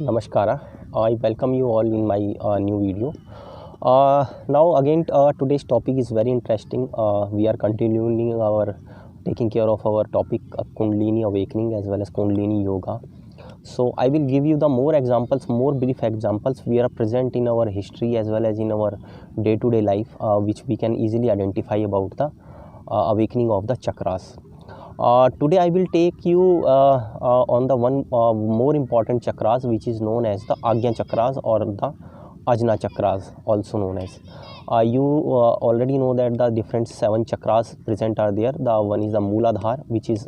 Namaskara. I welcome you all in my new video. Now again, today's topic is very interesting. We are continuing our taking care of our topic Kundalini awakening as well as Kundalini yoga. So I will give you the more examples, more brief examples we are present in our history as well as in our day-to-day life, which we can easily identify about the awakening of the chakras. Today I will take you on the one more important chakras, which is known as the Agnya chakras or the Ajna chakras, also known as. You already know that the different 7 chakras present are there. The one is the Mooladhara, which is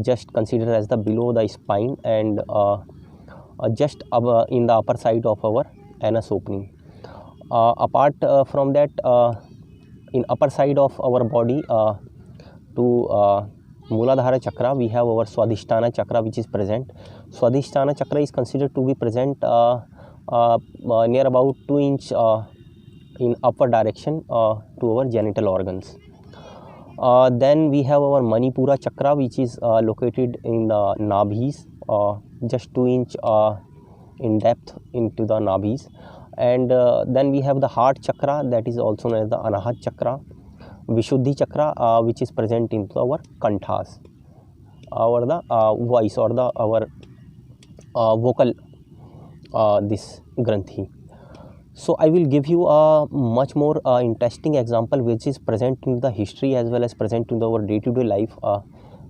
just considered as the below the spine and just in the upper side of our anus opening. Apart from that, in upper side of our body to Mooladhara chakra, we have our Swadhisthana chakra, which is present. Swadhisthana chakra is considered to be present near about 2 inch in upward direction to our genital organs. Then we have our Manipura chakra, which is located in the nabhis, just 2 inch in depth into the nabhis. And then we have the heart chakra, that is also known as the Anahat chakra. Vishuddhi chakra, which is present into our kanthas, or the voice, or the our vocal this granthi. So I will give you a much more interesting example, which is present in the history as well as present in our day-to-day life.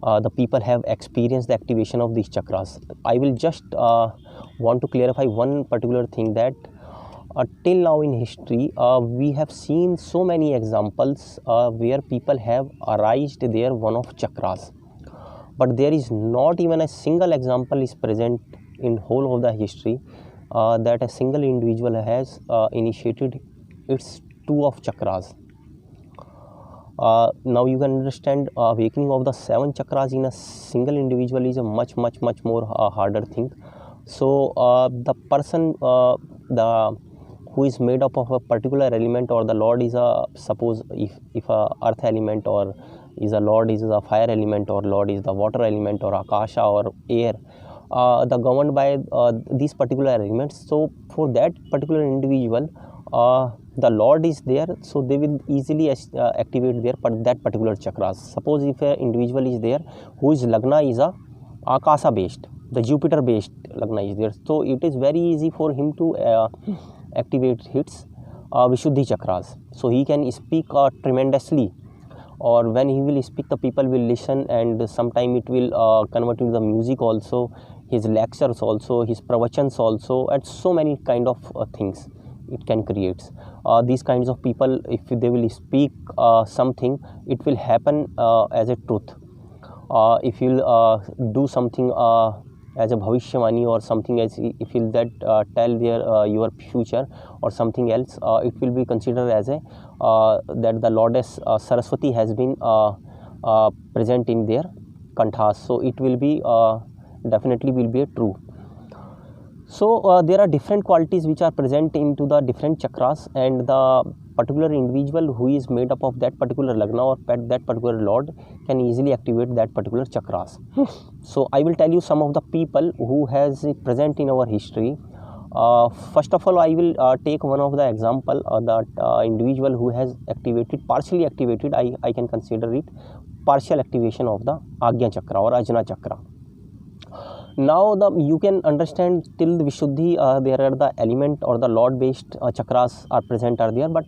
The people have experienced the activation of these chakras. I will just want to clarify one particular thing, that till now in history, we have seen so many examples where people have arised their one of chakras, but there is not even a single example is present in whole of the history that a single individual has initiated its 2 of chakras. Now you can understand awakening of the 7 chakras in a single individual is a much more harder thing. So the person who is made up of a particular element, or the Lord is a, suppose if a earth element, or is a Lord is a fire element, or Lord is the water element, or akasha or air, the governed by these particular elements. So for that particular individual, the Lord is there, so they will easily activate their that particular chakras. Suppose if an individual is there who is lagna is a akasha based, the Jupiter based lagna is there, so it is very easy for him to activate his Vishuddhi chakras. So he can speak tremendously, or when he will speak, the people will listen, and sometime it will convert into the music also, his lectures also, his pravachans also, and so many kind of things it can create. These kinds of people, if they will speak something, it will happen as a truth. If you'll do something as a bhavishyavani or something else, if you'll that tell their your future or something else, it will be considered as a that the Lourdes Saraswati has been present in their kanthas, so it will be definitely will be a true. So there are different qualities which are present into the different chakras, and the particular individual who is made up of that particular lagna or that particular Lord can easily activate that particular chakras. So I will tell you some of the people who has present in our history. First of all, I will take one of the example, that individual who has activated, partially activated, I can consider it partial activation of the Agnya chakra or Ajna chakra. Now you can understand till the Vishuddhi, there are the element or the Lord based chakras are present are there, but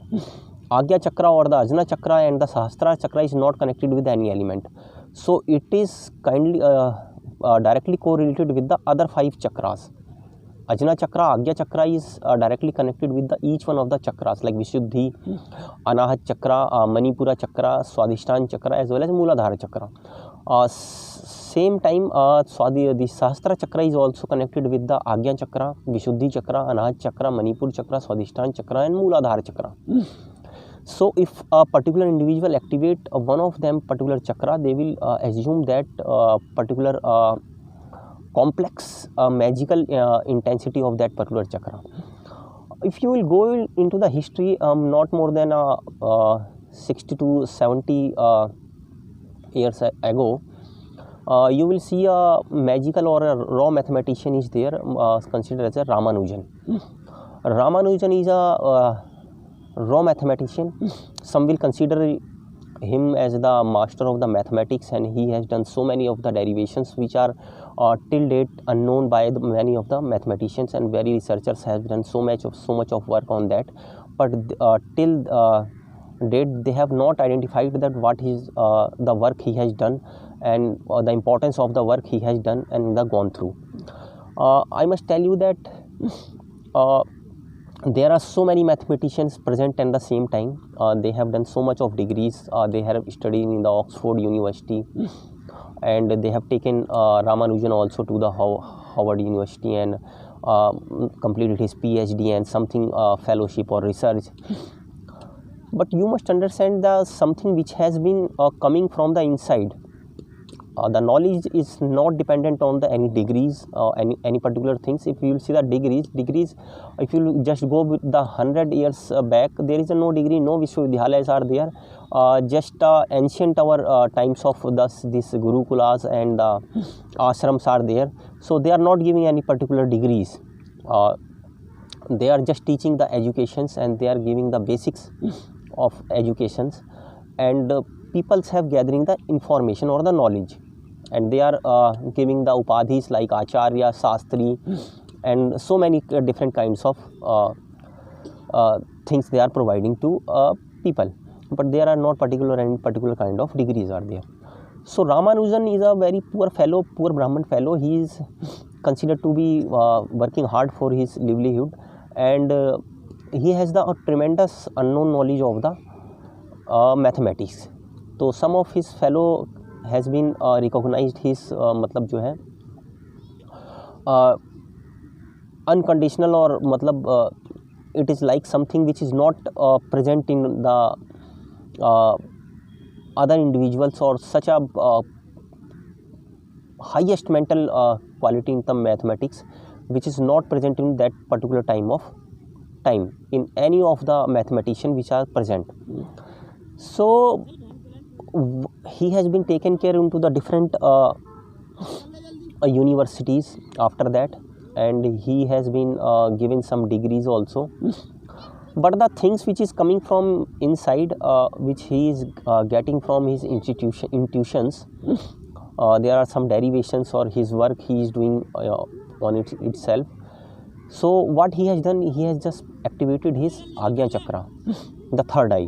Agya chakra or the Ajna chakra and the Sahasrara chakra is not connected with any element. So it is kindly directly correlated with the other 5 chakras. Ajna chakra, Agya chakra is directly connected with the each one of the chakras, like Vishuddhi, Anahat chakra, Manipura chakra, Swadhisthana chakra, as well as Mooladhara chakra. Same time, the Sahasrara chakra is also connected with the Agya chakra, Vishuddhi chakra, Anahat chakra, Manipur chakra, Swadhisthana chakra, and Mooladhara chakra. So if a particular individual activate one of them particular chakra, they will assume that particular complex magical intensity of that particular chakra. If you will go into the history, not more than 60 to 70 years ago, you will see a magical or a raw mathematician is there, considered as a Ramanujan. Ramanujan is a raw mathematician. Some will consider him as the master of the mathematics, and he has done so many of the derivations which are till date unknown by many of the mathematicians, and very researchers have done so much of work on that, but till date they have not identified that what is the work he has done, and the importance of the work he has done and gone through. I must tell you that there are so many mathematicians present at the same time. They have done so much of degrees. They have studied in the Oxford University, and they have taken Ramanujan also to the Howard University, and completed his PhD and something fellowship or research. But you must understand the something which has been coming from the inside. The knowledge is not dependent on the any degrees or any particular things. If you will see the degrees, if you just go with the 100 years back, there is no degree, no Vishwavidyalays are there. Just ancient our times of this Gurukulas and the ashrams are there. So they are not giving any particular degrees. They are just teaching the educations, and they are giving the basics of educations, and peoples have gathering the information or the knowledge, and they are giving the upadhis like Acharya, Shastri, and so many different kinds of things they are providing to people, but there are not any particular kind of degrees are there. So Ramanujan is a very poor fellow, poor Brahman fellow. He is considered to be working hard for his livelihood, and he has the tremendous unknown knowledge of the mathematics. So some of his fellow has been recognized his मतलब जो है unconditional, or मतलब it is like something which is not present in the other individuals, or such a highest mental quality in the mathematics which is not present in that particular time in any of the mathematician which are present. So he has been taken care into the different universities after that, and he has been given some degrees also. But the things which is coming from inside, which he is getting from his intuitions, there are some derivations or his work he is doing on itself. So what he has done, he has just activated his Agya Chakra, the third eye.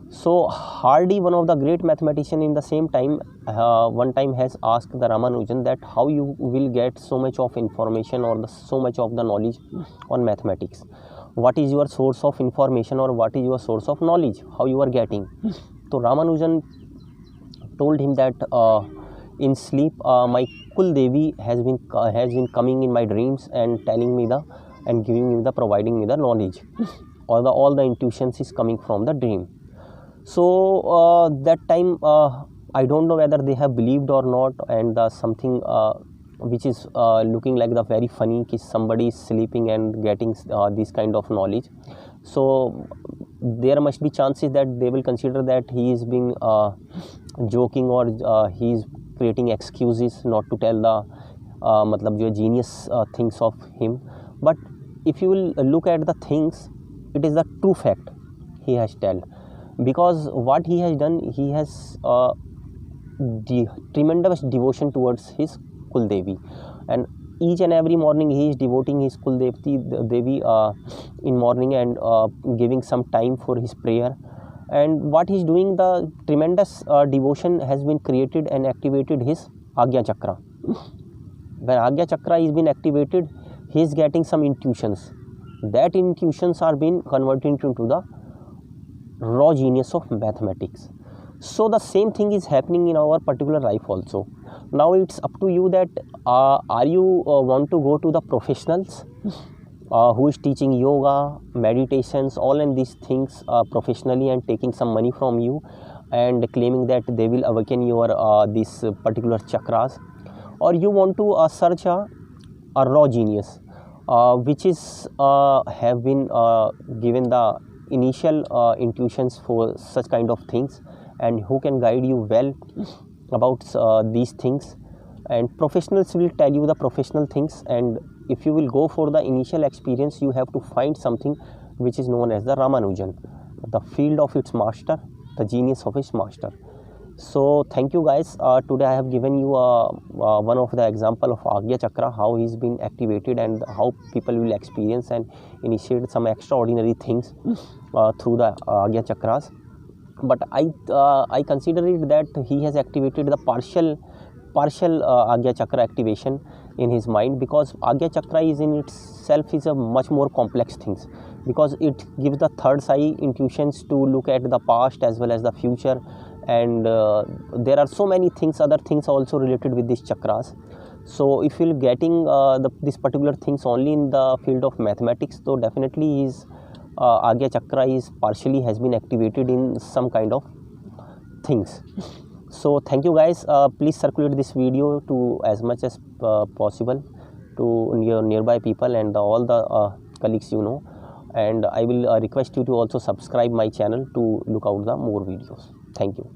So Hardy, one of the great mathematician in the same time, one time has asked the Ramanujan that how you will get so much of information or so much of the knowledge on mathematics. What is your source of information, or what is your source of knowledge, how you are getting? So Ramanujan told him that in sleep my Kul Devi has been coming in my dreams and telling me and giving me providing me the knowledge, or all the intuitions is coming from the dream. So that time I don't know whether they have believed or not, and something which is looking like the very funny कि somebody is sleeping and getting this kind of knowledge. So there must be chances that they will consider that he is being joking, or he is creating excuses not to tell the मतलब जो genius things of him. But if you will look at the things, it is the true fact he has told, because what he has done, he has tremendous devotion towards his Kul Devi, and each and every morning he is devoting his Kul Devi in morning, and giving some time for his prayer. And what he is doing, the tremendous devotion has been created and activated his Agya Chakra. When Agya Chakra is been activated, he is getting some intuitions. That intuitions are being converted into the raw genius of mathematics. So the same thing is happening in our particular life also. Now it's up to you that are you want to go to the professionals who is teaching yoga, meditations, all and these things professionally, and taking some money from you and claiming that they will awaken your these particular chakras, or you want to search a raw genius which is have been given the initial intuitions for such kind of things, and who can guide you well about these things, and professionals will tell you the professional things. And if you will go for the initial experience, you have to find something which is known as the Ramanujan, the field of its master, the genius of its master. So thank you guys. Today I have given you one of the example of Agya Chakra, how he's been activated and how people will experience and initiate some extraordinary things through the Agya Chakras. But I consider it that he has activated the partial Agya Chakra activation in his mind, because Agya Chakra is in itself is a much more complex things, because it gives the third eye intuitions to look at the past as well as the future. And there are so many things, other things also related with these chakras. So if you're getting this particular things only in the field of mathematics, so definitely his Agya Chakra is partially has been activated in some kind of things. So thank you guys. Please circulate this video to as much as possible to your nearby people and all the colleagues you know. And I will request you to also subscribe my channel to look out the more videos. Thank you.